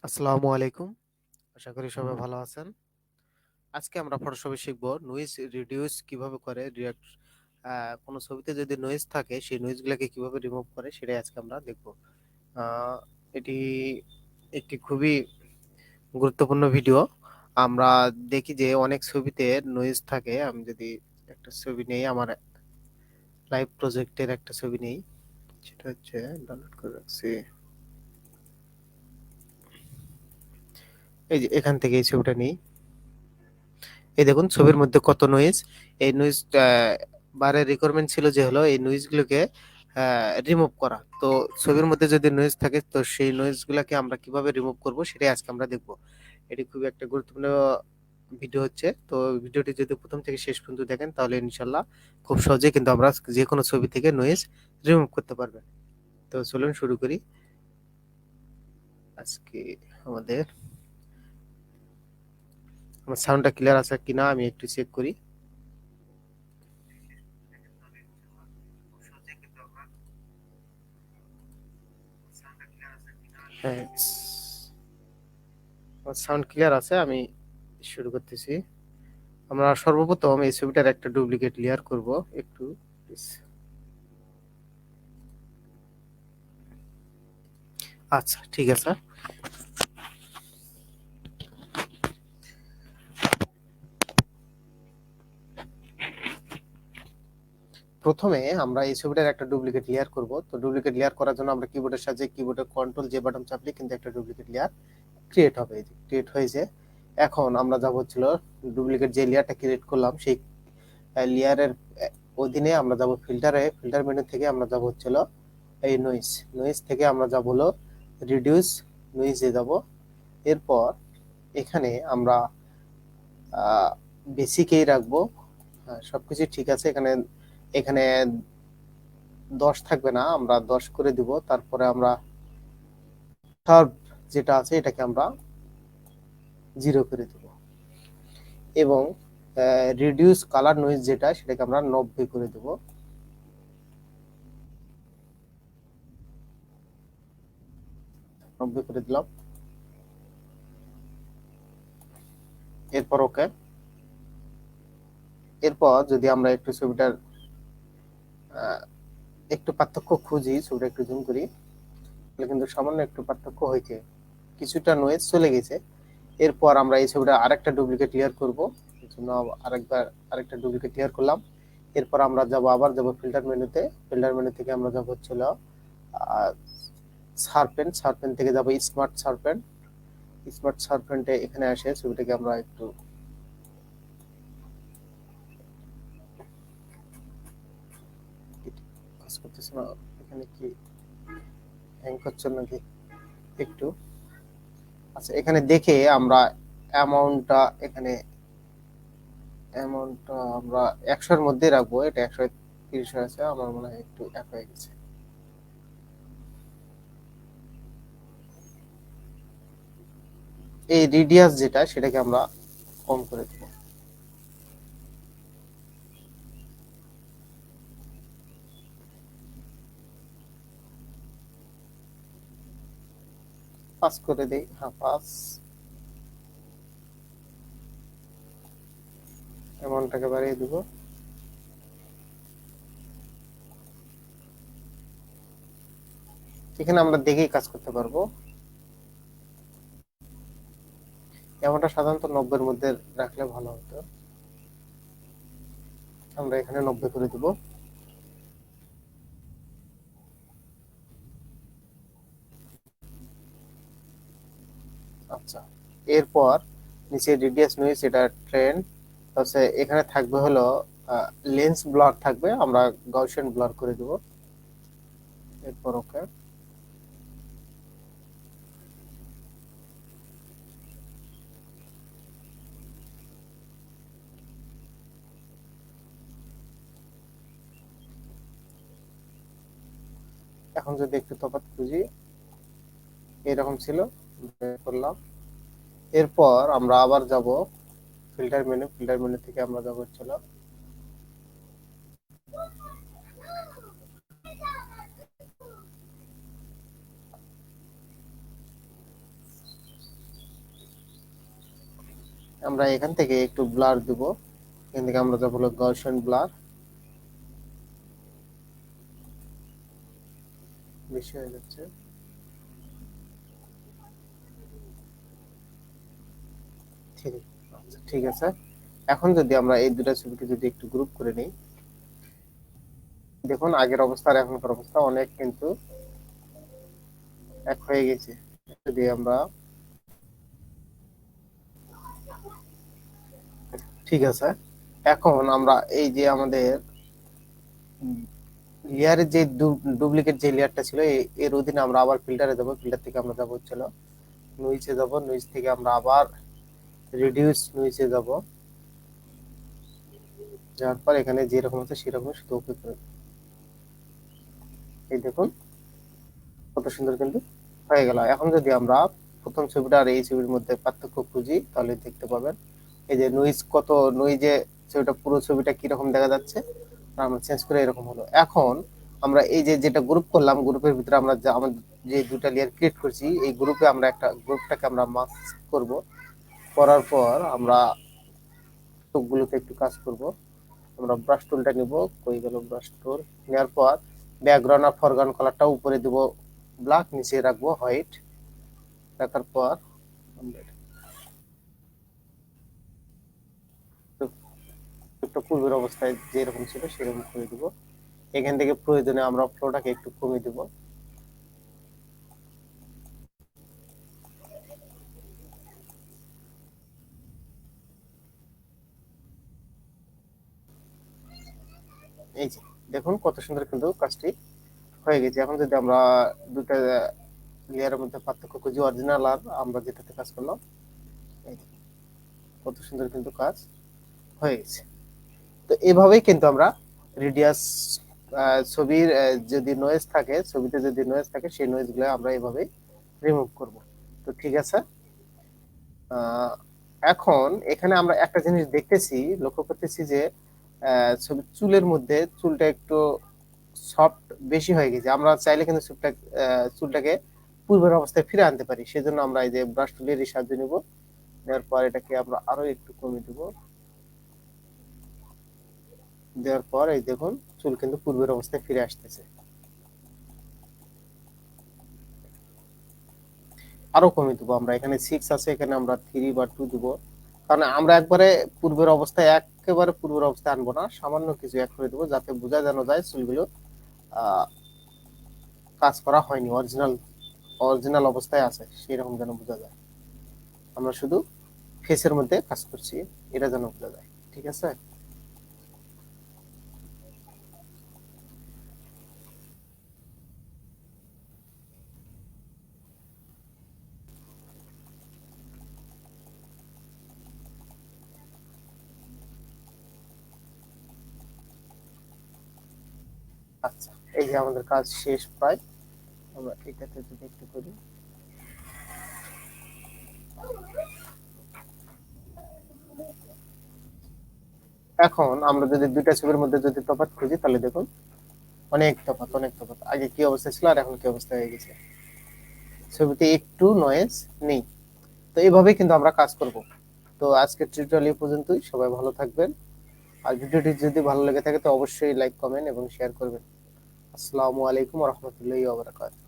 আসসালামু আলাইকুম। আশা করি সবাই ভালো আছেন। আজকে আমরা ফটোশপে শিখব নয়েজ রিডিউস কিভাবে করে রিয়াক্ট কোনো ছবিতে যদি নয়েজ থাকে সেই নয়েজগুলোকে কিভাবে রিমুভ করে সেটাই আজকে আমরা দেখব। আহ, এটি একটি খুবই গুরুত্বপূর্ণ ভিডিও। আমরা দেখি যে অনেক ছবিতে নয়েজ থাকে। আমি যদি একটা ছবি নেই, আমার লাইভ প্রজেক্টের একটা ছবি নেই, সেটা হচ্ছে ডাউনলোড করে রাখছি। এই যে এখান থেকে এই ছবিটা নেই। এই দেখুন ছবির মধ্যে কত নয়েজ। এই নয়েজ বারের রিকোয়ারমেন্ট ছিল যে হলো এই নয়েজ গুলোকে রিমুভ করা। তো ছবির মধ্যে যদি নয়েজ থাকে তো সেই নয়েজ গুলাকে আমরা কিভাবে রিমুভ করব সেটাই আজকে আমরা দেখব। এটি খুবই একটা গুরুত্বপূর্ণ ভিডিও হচ্ছে। তো ভিডিওটি যদি প্রথম থেকে শেষ পর্যন্ত দেখেন তাহলে ইনশাল্লাহ খুব সহজে কিন্তু আমরা যে কোনো ছবি থেকে নয়েজ রিমুভ করতে পারবেন। তো চলুন শুরু করি। আজকে আমাদের আমার সাউন্ডটা ক্লিয়ার আছে কিনা আমি একটু চেক করি। হ্যাঁ, সাউন্ড ক্লিয়ার আছে। আমি শুরু করতেছি। আমরা সর্বপ্রথম এই ছবিটার একটা ডুপ্লিকেট লেয়ার করব একটু please। আচ্ছা, ঠিক আছে। প্রথমে আমরা এই ছবিটার একটা ডুপ্লিকেট লেয়ার করব। তো ডুপ্লিকেট লেয়ার করার জন্য আমরা কিবোর্ডের সাহায্যে কিবোর্ডের কন্ট্রোল যে বাটন চাপলে কিন্তু একটা ডুপ্লিকেট লেয়ার ক্রিয়েট হবে। এই যে ক্রিয়েট হয়েছে। এখন আমরা যাব হচ্ছিল ডুপ্লিকেট যে লেয়ারটা ক্রিয়েট করলাম সেই লেয়ারের অধীনে আমরা যাব ফিল্টারে। ফিল্টার মেনু থেকে আমরা যাব হচ্ছিল এই নয়েজ। নয়েজ থেকে আমরা যাব হলো রিডিউস নয়েজে যাব। এরপর এখানে আমরা বেসিকেই রাখবো। হ্যাঁ, সবকিছু ঠিক আছে। এখানে এখানে 10 থাকবে না, আমরা 10 করে দিব। তারপরে আমরা শার্প যেটা আছে এটাকে আমরা 0 করে দিব এবং রিডিউস কালার নয়েজ যেটা সেটাকে আমরা 90 করে দেব। 90 করে দিলাম। এরপর ওকে। এরপর যদি আমরা একটু ছবিটার আহ, একটু পার্থক্য খুঁজি, ছবিটা একটু জুম করি, তাহলে কিন্তু সামান্য একটু পার্থক্য হয়েছে, কিছুটা নয়েজ চলে গেছে। এরপর আমরা এই ছবিটা আরেকটা ডুপ্লিকেট লেয়ার করব। এর জন্য আরেকবার আরেকটা ডুপ্লিকেট লেয়ার করলাম। এরপর আমরা আবার যাব ফিল্টার মেনুতে। ফিল্টার মেনু থেকে আমরা যাব হচ্ছিল শার্পেন। শার্পেন থেকে যাব স্মার্ট শার্পেন। স্মার্ট শার্পেনটা এখানে আসে। ছবিটাকে আমরা একটু কাজ করতেছি না, এখানে কি হ্যাং করছে নাকি একটু। আচ্ছা, এখানে দেখে আমরা অ্যামাউন্টটা এখানে অ্যামাউন্টটা আমরা 100 এর মধ্যে রাখবো। এটা 130 আছে, আমার মনে হয় একটু এক হয়ে গেছে। এই রিডিয়াস যেটা সেটাকে আমরা কম করে দেবো। পাস করে দেই, হ্যাঁ পাস। অ্যামাউন্টটাকে বাড়িয়ে দিব। এখানে আমরা দেখেই কাজ করতে পারবো। অ্যামাউন্টটা সাধারণত 90 এর মধ্যে রাখলে ভালো হতো। আমরা এখানে 90 করে দিব। আচ্ছা, এরপর নিচে রিডিয়াস নয়েজ এটা ট্রেন্ড হচ্ছে। এখানে থাকবে হলো লেন্স ব্লার থাকবে, আমরা গাউসিয়ান ব্লার করে দিব। এরপর ওকে। এখন যদি একটু তফাৎ খুঁজি, এরকম ছিল, করলাম। এরপর আমরা আবার যাব ফিল্টার মেনু। ফিল্টার মেনু থেকে আমরা যাব হচ্ছিল আমরা এখান থেকে একটু ব্লার দিব। এখান থেকে আমরা যাবো গসিয়ান ব্লার। বেশি হয়ে যাচ্ছে। ঠিক আচ্ছা, ঠিক আছে। এখন যদি আমরা এই দুটা ছবিকে যদি একটু গ্রুপ করে নিই, দেখুন আগের অবস্থা আর এখনকার অবস্থা অনেক কিন্তু এক হয়ে গেছে। যদি আমরা, ঠিক আছে, এখন আমরা এই যে আমাদের লেয়ারের যে ডুপ্লিকেট যে লেয়ারটা ছিল এর অধীনে আমরা আবার ফিল্টারে যাবো। ফিল্টার থেকে আমরা যাবো হচ্ছিল নুইজে যাব। নুইজ থেকে আমরা আবার রিডিউস নুইজে যাব। যাওয়ার পর এখানে যেরকম আছে সেরকম শুধু ওকে করে দেব। এই দেখুন কত সুন্দর কিন্তু হয়ে গেল। এখন যদি আমরা প্রথম ছবিটা আর এই ছবির মধ্যে পার্থক্য খুঁজি তাহলে দেখতে পাবেন এই যে নুইজ কত, নুইজে ছবিটা পুরো ছবিটা কিরকম দেখা যাচ্ছে, আর আমরা চেঞ্জ করে এরকম হলো। এখন আমরা এই যে যেটা গ্রুপ করলাম, গ্রুপের ভিতরে আমরা যা আমাদের যে দুটা লেয়ার ক্রিয়েট করছি এই গ্রুপে আমরা একটা গ্রুপটাকে আমরা মাস্ক করব। করার পর আমরা চোখগুলোতে একটু কাজ করব। আমরা ব্রাশ টুলটা নিব। কই গেল ব্রাশ টুল? নেওয়ার পর ব্যাকগ্রাউন্ড আর ফরগ্রাউন্ড কালারটা উপরে দিব ব্ল্যাক, নিচে রাখবো হোয়াইট। রাখার পর একটু পূর্বের অবস্থায় যেরকম ছিল সেরকম করে দিব। এখান থেকে প্রয়োজনে আমরা ফ্লোটাকে একটু কমিয়ে দিব। এই যে দেখুন কত সুন্দর কিন্তু কাজটি হয়ে গেছে। এখন যদি আমরা দুটা লেয়ারের মধ্যে পার্থক্য খুঁজি, অরিজিনাল আর আমরা যেটাতে কাজ করলাম, এই যে কত সুন্দর কিন্তু কাজ হয়ে গেছে। তো এভাবেই কিন্তু আমরা রেডিয়াস ছবির যদি নয়েজ থাকে, ছবিতে যদি নয়েজ থাকে সেই নয়েজ গুলো আমরা এভাবেই রিমুভ করব। তো ঠিক আছে। আহ, এখন এখানে আমরা একটা জিনিস দেখতেছি, লক্ষ্য করতেছি যে ছবি চুলের মধ্যে চুলটা একটু সফট বেশি হয়ে গেছে। আমরা চাইলে কিন্তু চুলটাকে পূর্বের অবস্থায় ফিরে আনতে পারি। সেজন্য আমরা এই যে ব্রাশ টুলের সাহায্য নিব। নেওয়ার পর এটাকে আমরা আরো একটু কমিয়ে দেব। দেওয়ার পর এই দেখুন চুল কিন্তু পূর্বের অবস্থায় ফিরে আসতেছে। আরো কমিয়ে দেবো আমরা। এখানে 6 আছে, এখানে আমরা 3 বা 2 দিব। কারণ আমরা একবারে পূর্বের অবস্থায় একেবারে পূর্বের অবস্থায় আনবো না, সামান্য কিছু এক করে দেবো যাতে বোঝা যেন যায় চুলগুলো আহ কাজ করা হয়নি, অরিজিনাল অরিজিনাল অবস্থায় আছে সেরকম যেন বোঝা যায়। আমরা শুধু ফেসের মধ্যে কাজ করছি এটা যেন বোঝা যায়। ঠিক আছে। আচ্ছা, এই যে আমাদের কাজ শেষ প্রায়। আমরা এটাতে যদি একটু করি, এখন আমরা যদি দুইটা ছবির মধ্যে যদি তফাৎ খুঁজি তাহলে দেখুন অনেক তফাৎ, অনেক তফাৎ। আগে কি অবস্থা ছিল আর এখন কি অবস্থা হয়ে গেছে, ছবিতে একটু নয়েজ নেই। তো এইভাবেই কিন্তু আমরা কাজ করব। তো আজকের টিউটোরিয়াল এই পর্যন্তই। সবাই ভালো থাকবেন। আর ভিডিওটি যদি ভালো লেগে থাকে তো অবশ্যই লাইক, কমেন্ট এবং শেয়ার করবেন। আসসালামু আলাইকুম ওয়া রাহমাতুল্লাহি ওয়া বারাকাতুহু।